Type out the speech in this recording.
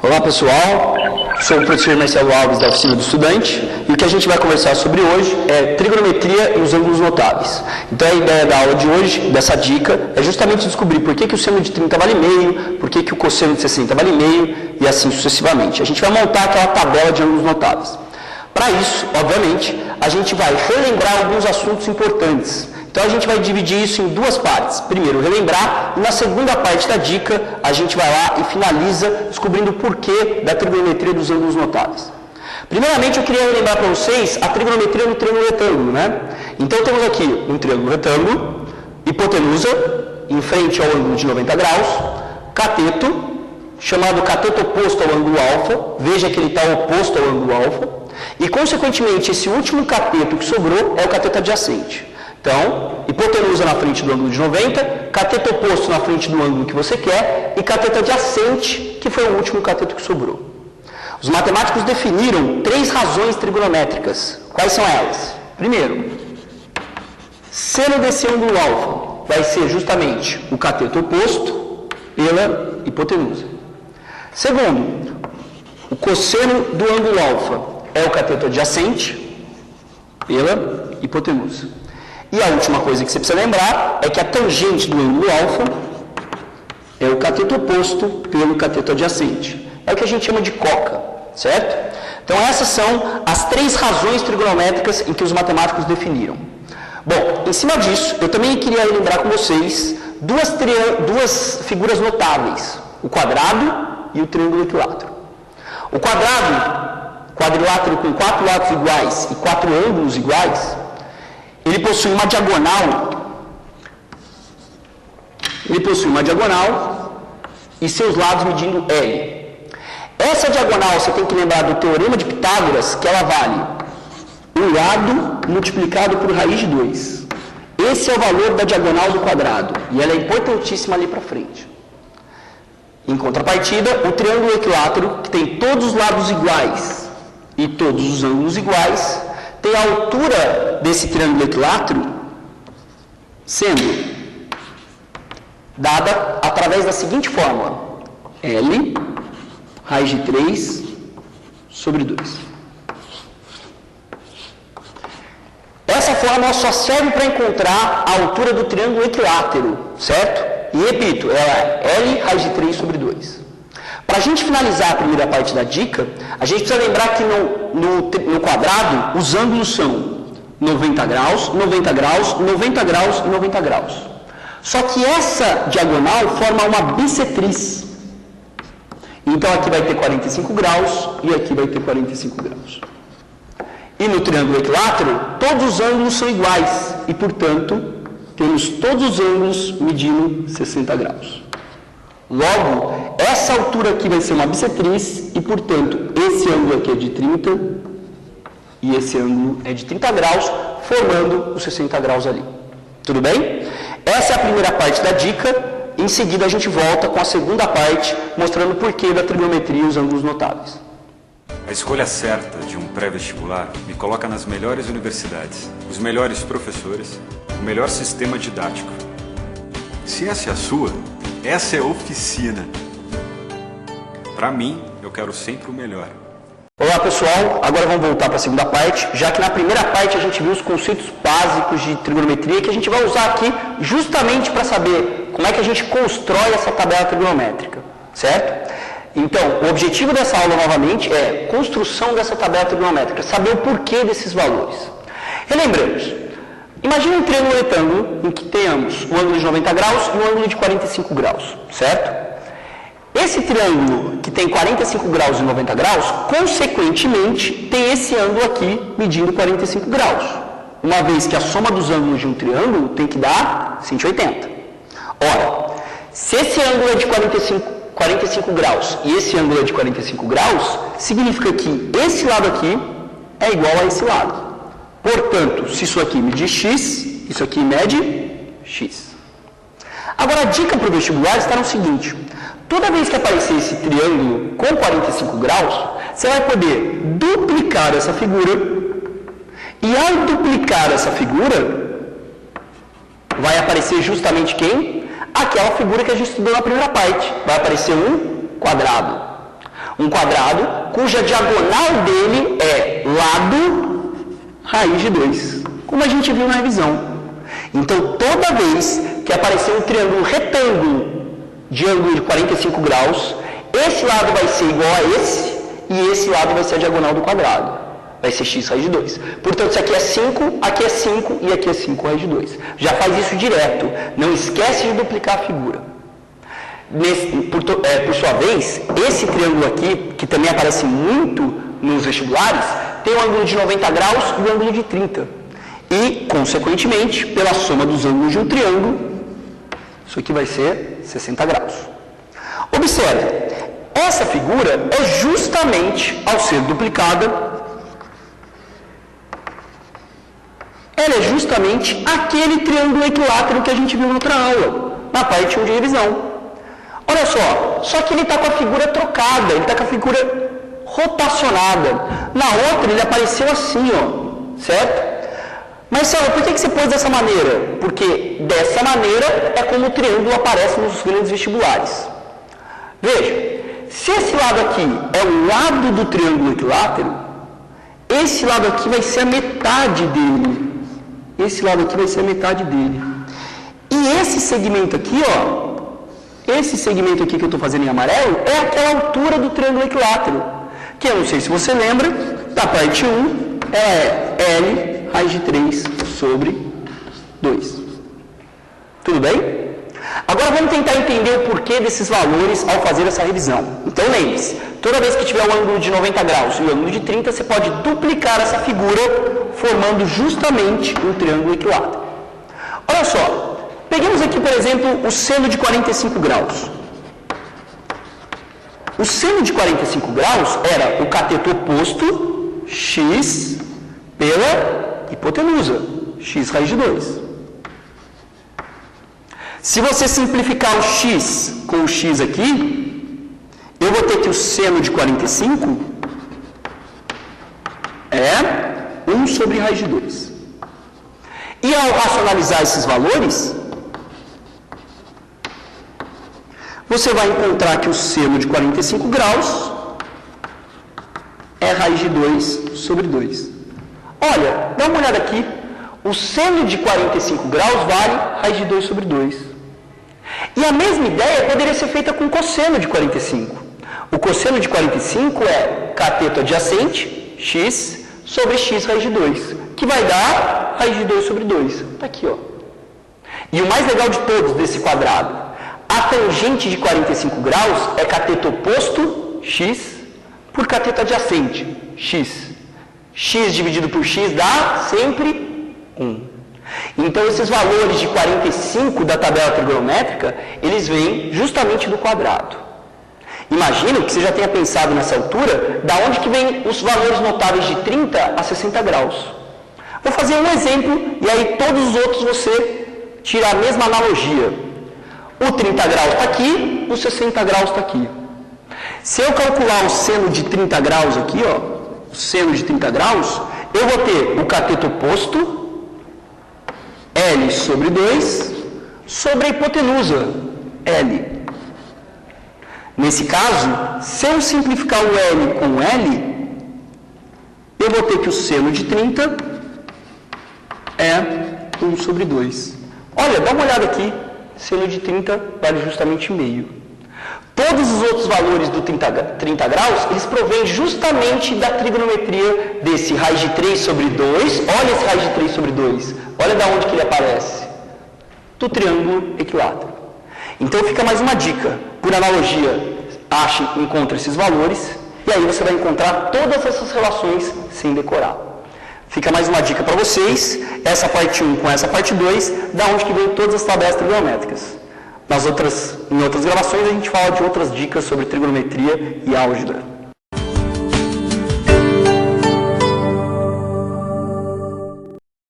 Olá pessoal, sou o professor Marcelo Alves da Oficina do Estudante e o que a gente vai conversar sobre hoje é trigonometria e os ângulos notáveis. Então a ideia da aula de hoje, dessa dica, é justamente descobrir por que o seno de 30 vale meio, por que o cosseno de 60 vale meio e assim sucessivamente. A gente vai montar aquela tabela de ângulos notáveis. Para isso, obviamente, a gente vai relembrar alguns assuntos importantes. Então a gente vai dividir isso em duas partes. Primeiro, relembrar, e na segunda parte da dica, a gente vai lá e finaliza descobrindo o porquê da trigonometria dos ângulos notáveis. Primeiramente, eu queria relembrar para vocês a trigonometria no triângulo retângulo, né? Então temos aqui um triângulo retângulo, hipotenusa, em frente ao ângulo de 90 graus, cateto, chamado cateto oposto ao ângulo alfa, veja que ele está oposto ao ângulo alfa, e consequentemente esse último cateto que sobrou é o cateto adjacente. Então, hipotenusa na frente do ângulo de 90, cateto oposto na frente do ângulo que você quer e cateto adjacente, que foi o último cateto que sobrou. Os matemáticos definiram 3 razões trigonométricas. Quais são elas? Primeiro, seno desse ângulo alfa vai ser justamente o cateto oposto pela hipotenusa. Segundo, o cosseno do ângulo alfa é o cateto adjacente pela hipotenusa. E a última coisa que você precisa lembrar é que a tangente do ângulo alfa é o cateto oposto pelo cateto adjacente. É o que a gente chama de coca, certo? Então essas são as 3 razões trigonométricas em que os matemáticos definiram. Bom, em cima disso, eu também queria lembrar com vocês duas figuras notáveis, o quadrado e o triângulo equilátero. O quadrado, quadrilátero com 4 lados iguais e 4 ângulos iguais, ele possui uma diagonal e seus lados medindo L. Essa diagonal você tem que lembrar do teorema de Pitágoras, que ela vale um lado multiplicado por raiz de 2. Esse é o valor da diagonal do quadrado e ela é importantíssima ali para frente. Em contrapartida, o triângulo equilátero, que tem todos os lados iguais e todos os ângulos iguais, tem a altura desse triângulo equilátero sendo dada através da seguinte fórmula: L raiz de 3 sobre 2. Essa fórmula só serve para encontrar a altura do triângulo equilátero, certo? E repito, ela é L raiz de 3 sobre 2. Para a gente finalizar a primeira parte da dica, a gente precisa lembrar que no quadrado os ângulos são 90 graus, 90 graus, 90 graus e 90 graus. Só que essa diagonal forma uma bissetriz. Então aqui vai ter 45 graus e aqui vai ter 45 graus. E no triângulo equilátero, todos os ângulos são iguais e, portanto, temos todos os ângulos medindo 60 graus. Logo, essa altura aqui vai ser uma bissetriz e, portanto, esse ângulo aqui é de 30 e esse ângulo é de 30 graus, formando os 60 graus ali. Tudo bem? Essa é a primeira parte da dica. Em seguida, a gente volta com a segunda parte, mostrando o porquê da trigonometria e os ângulos notáveis. A escolha certa de um pré-vestibular me coloca nas melhores universidades, os melhores professores, o melhor sistema didático. Se essa é a sua, essa é a oficina. Para mim, eu quero sempre o melhor. Olá pessoal, agora vamos voltar para a segunda parte, já que na primeira parte a gente viu os conceitos básicos de trigonometria que a gente vai usar aqui justamente para saber como é que a gente constrói essa tabela trigonométrica, certo? Então, o objetivo dessa aula novamente é construção dessa tabela trigonométrica, saber o porquê desses valores. Relembramos, imagine um triângulo retângulo em que tenhamos um ângulo de 90 graus e um ângulo de 45 graus, certo? Esse triângulo que tem 45 graus e 90 graus, consequentemente, tem esse ângulo aqui medindo 45 graus. Uma vez que a soma dos ângulos de um triângulo tem que dar 180. Ora, se esse ângulo é de 45 graus e esse ângulo é de 45 graus, significa que esse lado aqui é igual a esse lado. Portanto, se isso aqui mede x, isso aqui mede x. Agora, a dica para o vestibular está no seguinte: toda vez que aparecer esse triângulo com 45 graus, você vai poder duplicar essa figura, e ao duplicar essa figura, vai aparecer justamente quem? Aquela figura que a gente estudou na primeira parte. Vai aparecer um quadrado. Um quadrado cuja diagonal dele é lado raiz de 2, como a gente viu na revisão. Então, toda vez que aparecer um triângulo retângulo de ângulo de 45 graus, esse lado vai ser igual a esse, e esse lado vai ser a diagonal do quadrado. Vai ser x raiz de 2. Portanto, isso aqui é 5, aqui é 5 e aqui é 5 raiz de 2. Já faz isso direto. Não esquece de duplicar a figura. Por sua vez, esse triângulo aqui, que também aparece muito nos vestibulares, tem um ângulo de 90 graus e um ângulo de 30. E, consequentemente, pela soma dos ângulos de um triângulo, isso aqui vai ser 60 graus. Observe, essa figura é justamente, ao ser duplicada, ela é justamente aquele triângulo equilátero que a gente viu na outra aula, na parte 1 de revisão. Olha só que ele está com a figura trocada, ele está com a figura rotacionada. Na outra ele apareceu assim, ó, certo? Mas, Saulo, por que você pôs dessa maneira? Porque dessa maneira é como o triângulo aparece nos grandes vestibulares. Veja, se esse lado aqui é o lado do triângulo equilátero, esse lado aqui vai ser a metade dele. Esse lado aqui vai ser a metade dele. E esse segmento aqui, ó, esse segmento aqui que eu estou fazendo em amarelo, é aquela altura do triângulo equilátero. Que eu não sei se você lembra, da parte 1, ela é L raiz de 3 sobre 2. Tudo bem? Agora vamos tentar entender o porquê desses valores ao fazer essa revisão. Então lembre-se, toda vez que tiver um ângulo de 90 graus e um ângulo de 30, você pode duplicar essa figura, formando justamente um triângulo equilátero. Olha só, peguemos aqui, por exemplo, o seno de 45 graus. O seno de 45 graus era o cateto oposto, x, pela hipotenusa, x raiz de 2. Se você simplificar o x com o x aqui, eu vou ter que o seno de 45 é 1 sobre raiz de 2. E ao racionalizar esses valores, você vai encontrar que o seno de 45 graus é raiz de 2 sobre 2. Olha, dá uma olhada aqui. O seno de 45 graus vale raiz de 2 sobre 2. E a mesma ideia poderia ser feita com o cosseno de 45. O cosseno de 45 é cateto adjacente, x, sobre x raiz de 2, que vai dar raiz de 2 sobre 2. Está aqui, ó. E o mais legal de todos desse quadrado, a tangente de 45 graus é cateto oposto, x, por cateto adjacente, x. X dividido por x dá sempre 1. Então, esses valores de 45 da tabela trigonométrica, eles vêm justamente do quadrado. Imagino que você já tenha pensado nessa altura, da onde que vem os valores notáveis de 30 a 60 graus. Vou fazer um exemplo, e aí todos os outros você tira a mesma analogia. O 30 graus está aqui, o 60 graus está aqui. Se eu calcular o seno de 30 graus aqui, ó, o seno de 30 graus, eu vou ter o cateto oposto, L sobre 2, sobre a hipotenusa, L. Nesse caso, se eu simplificar o L com o L, eu vou ter que o seno de 30 é 1 sobre 2. Olha, dá uma olhada aqui, seno de 30 vale justamente meio. Todos os outros valores do 30 graus, eles provêm justamente da trigonometria desse raiz de 3 sobre 2. Olha esse raiz de 3 sobre 2. Olha de onde que ele aparece. Do triângulo equilátero. Então fica mais uma dica. Por analogia, encontre esses valores e aí você vai encontrar todas essas relações sem decorar. Fica mais uma dica para vocês. Essa parte 1 com essa parte 2, da onde que vem todas as tabelas trigonométricas. Em outras gravações a gente fala de outras dicas sobre trigonometria e álgebra.